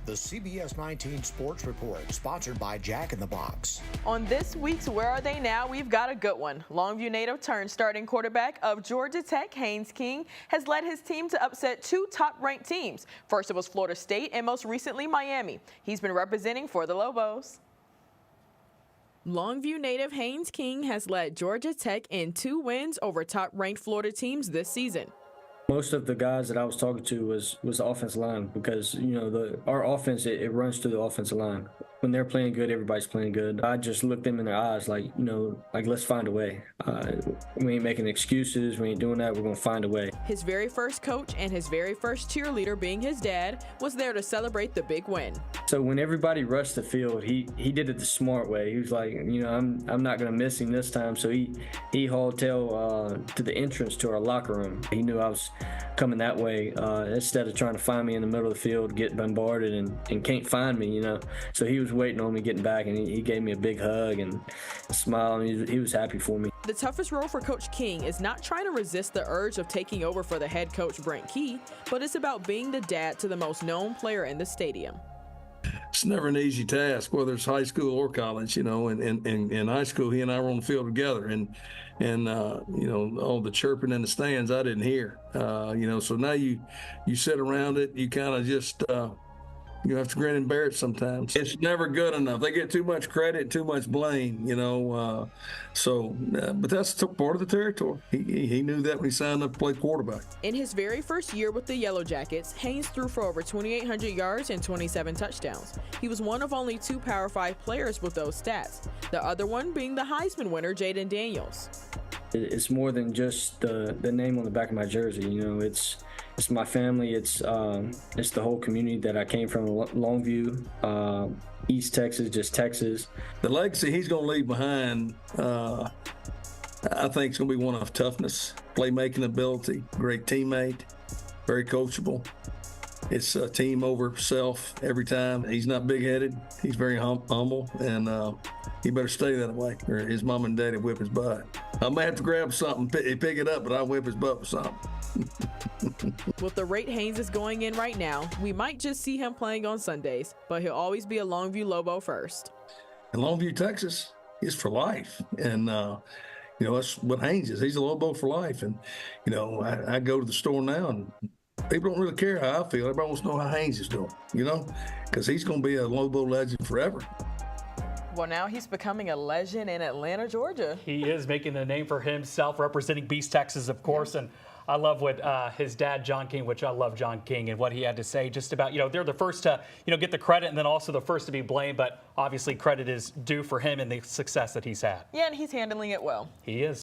The CBS 19 Sports Report, sponsored by Jack in the Box. On this week's Where Are They Now, we've got a good one. Longview native turned starting quarterback of Georgia Tech, Haynes has led his team to upset two top-ranked teams. First it was Florida State and most recently Miami. He's been representing for the Lobos. Longview native Haynes has led Georgia Tech in 2 wins over top-ranked Florida teams this season. Most of the guys that I was talking to was the offensive line because, you know, our offense, it runs through the offensive line. When they're playing good, everybody's playing good. I just looked them in their eyes like, you know, like, let's find a way. We ain't making excuses. We ain't doing that. We're going to find a way. His very first coach and his very first cheerleader, being his dad, was there to celebrate the big win. So when everybody rushed the field, he did it the smart way. He was like, you know, I'm not going to miss him this time. So he hauled tail to the entrance to our locker room. He knew I was coming that way instead of trying to find me in the middle of the field, get bombarded and can't find me, you know. So he was waiting on me getting back, and he gave me a big hug and a smile, and he was happy for me. The toughest role for Coach King is not trying to resist the urge of taking over for the head coach Brent Key, but it's about being the dad to the most known player in the stadium. It's never an easy task, whether it's high school or college, you know. And in high school, he and I were on the field together, and you know, all the chirping in the stands I didn't hear, you know. So now you sit around it, you kind of just you have to grin and bear it sometimes. It's never good enough. They get too much credit, too much blame, you know. But that's part of the territory. He knew that when he signed up to play quarterback. In his very first year with the Yellow Jackets, Haynes threw for over 2,800 yards and 27 touchdowns. He was one of only 2 Power 5 players with those stats, the other one being the Heisman winner, Jaden Daniels. It's more than just the name on the back of my jersey, you know. It's my family. It's the whole community that I came from, Longview, East Texas, just Texas. The legacy he's going to leave behind, I think, is going to be one of toughness, playmaking ability, great teammate, very coachable. It's a team over self every time. He's not big-headed. He's very humble, and he better stay that way, or his mom and daddy whip his butt. I may have to grab something, pick it up, but I'll whip his butt with something. With the rate Haynes is going in right now, we might just see him playing on Sundays, but he'll always be a Longview Lobo first. And Longview, Texas is for life. And, you know, that's what Haynes is. He's a Lobo for life. And, you know, I go to the store now, and people don't really care how I feel. Everybody wants to know how Haynes is doing, you know, because he's going to be a Lobo legend forever. Well, now he's becoming a legend in Atlanta, Georgia. He is making a name for himself, representing Beast, Texas, of course. And I love what his dad, John King, which I love John King, and what he had to say just about, you know, they're the first to, you know, get the credit and then also the first to be blamed. But obviously credit is due for him and the success that he's had. Yeah, and he's handling it well. He is.